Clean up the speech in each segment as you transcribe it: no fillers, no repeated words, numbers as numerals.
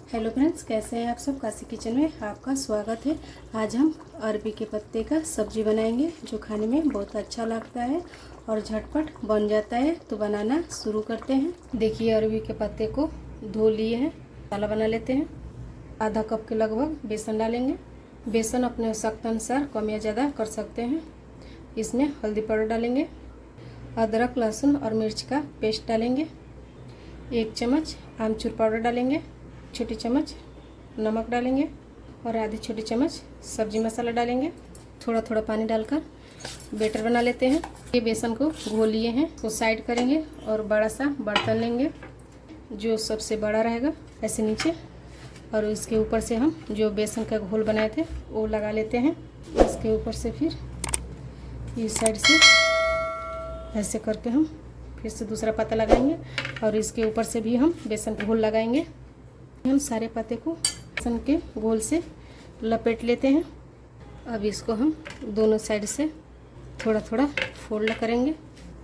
Hello friends, कैसे हैं आप सब। काशी किचन में आपका स्वागत है। आज हम अरबी के पत्ते का सब्जी बनाएंगे जो खाने में बहुत अच्छा लगता है और झटपट बन जाता है। तो बनाना शुरू करते हैं। देखिए, अरबी के पत्ते को धो लिए हैं। मसाला बना लेते हैं। आधा कप के लगभग बेसन डालेंगे। बेसन अपने आवश्यकता अनुसार कम या ज़्यादा कर सकते हैं। इसमें हल्दी पाउडर डालेंगे। अदरक, लहसुन और मिर्च का पेस्ट डालेंगे। 1 चम्मच आमचूर पाउडर डालेंगे। छोटी चम्मच नमक डालेंगे और आधी छोटी चम्मच सब्जी मसाला डालेंगे। थोड़ा थोड़ा पानी डालकर बैटर बना लेते हैं। ये बेसन को घोल लिए हैं, उसको साइड करेंगे और बड़ा सा बर्तन लेंगे जो सबसे बड़ा रहेगा ऐसे नीचे, और इसके ऊपर से हम जो बेसन का घोल बनाए थे वो लगा लेते हैं। इसके ऊपर से फिर इस साइड से ऐसे करके हम फिर से दूसरा पत्ता लगाएंगे और इसके ऊपर से भी हम बेसन का घोल लगाएंगे। हम सारे पत्ते को बेसन के घोल से लपेट लेते हैं। अब इसको हम दोनों साइड से थोड़ा थोड़ा फोल्ड करेंगे।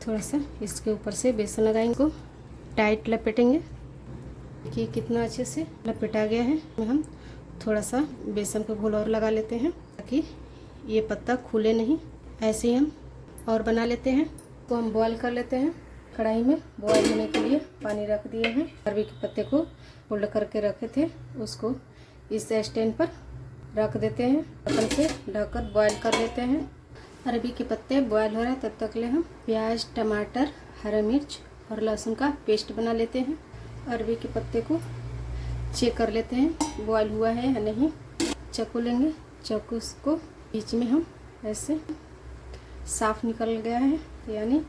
थोड़ा सा इसके ऊपर से बेसन लगाएंगे, को टाइट लपेटेंगे। देखिए कितना अच्छे से लपेटा गया है। हम थोड़ा सा बेसन का घोल और लगा लेते हैं ताकि ये पत्ता खुले नहीं। ऐसे ही हम और बना लेते हैं। तो हम बॉयल कर लेते हैं। कढ़ाई में बॉयल होने के लिए पानी रख दिए हैं। अरबी के पत्ते को फोल्ड करके रखे थे, उसको इस स्टैंड पर रख देते हैं। ढक्कन से ढककर बॉयल कर लेते हैं। अरबी के पत्ते बॉयल हो रहे हैं, तब तक ले हम प्याज, टमाटर, हरा मिर्च और लहसुन का पेस्ट बना लेते हैं। अरबी के पत्ते को चेक कर लेते हैं बॉयल हुआ है या नहीं। चाकू लेंगे, चाकू को बीच में हम ऐसे साफ निकल गया है, यानी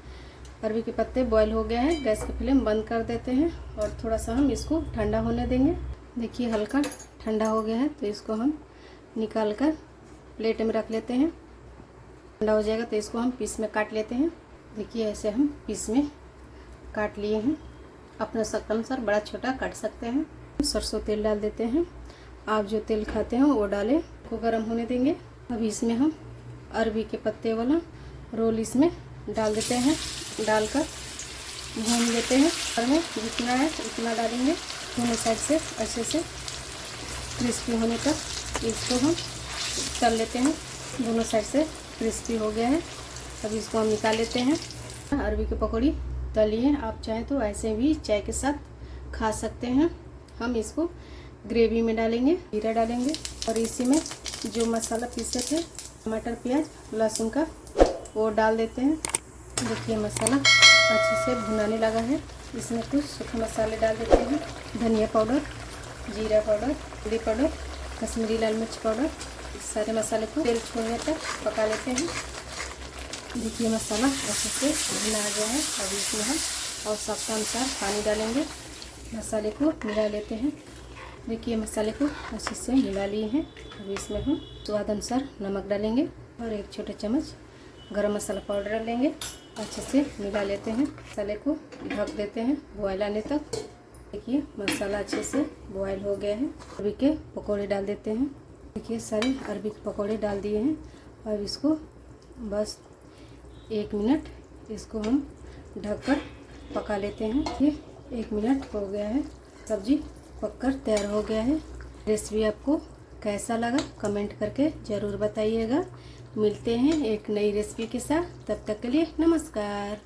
अरबी के पत्ते बॉयल हो गया है। गैस का फ्लेम बंद कर देते हैं और थोड़ा सा हम इसको ठंडा होने देंगे। देखिए हल्का ठंडा हो गया है, तो इसको हम निकाल कर प्लेट में रख लेते हैं। ठंडा हो जाएगा तो इसको हम पीस में काट लेते हैं। देखिए ऐसे हम पीस में काट लिए हैं। अपने शक्ल अनुसार बड़ा छोटा काट सकते हैं। सरसों तेल डाल देते हैं। आप जो तेल खाते हैं वो डालें, को गर्म होने देंगे। अब इसमें हम अरबी के पत्ते वाला रोल इसमें डाल देते हैं। डालकर भून लेते हैं। और में जितना है उतना डालेंगे। दोनों साइड से अच्छे से क्रिस्पी होने तक इसको हम तल लेते हैं। दोनों साइड से क्रिस्पी हो गया है। अब इसको हम निकाल लेते हैं। अरबी की पकौड़ी तली है, आप चाहें तो ऐसे भी चाय के साथ खा सकते हैं। हम इसको ग्रेवी में डालेंगे, जीरा डालेंगे और इसी में जो मसाला पीसे थे टमाटर, प्याज, लहसुन का, वो डाल देते हैं। देखिए मसाला अच्छे से भुनाने लगा है। इसमें कुछ सूखे मसाले डाल देते हैं। धनिया पाउडर, जीरा पाउडर, हल्दी पाउडर, कश्मीरी लाल मिर्च पाउडर। इस सारे मसाले को तेल छोड़ने तक पका लेते हैं। देखिए मसाला अच्छे से भुना गया है। अब इसमें हम आवश्यकता अनुसार पानी डालेंगे। मसाले को मिला लेते हैं। देखिए मसाले को अच्छे से मिला लिए हैं। अब इसमें हम स्वाद अनुसार नमक डालेंगे और 1 छोटा चम्मच गरम मसाला पाउडर डालेंगे। अच्छे से मिला लेते हैं। मसाले को ढक देते हैं बॉयल आने तक। देखिए मसाला अच्छे से बॉयल हो गया है। अरबी के पकौड़े डाल देते हैं। देखिए सारे अरबी के पकौड़े डाल दिए हैं। और इसको बस 1 मिनट इसको हम ढककर पका लेते हैं। ये 1 मिनट हो गया है। सब्जी पककर तैयार हो गया है। रेसिपी आपको कैसा लगा कमेंट करके ज़रूर बताइएगा। मिलते हैं एक नई रेसिपी के साथ। तब तक के लिए नमस्कार।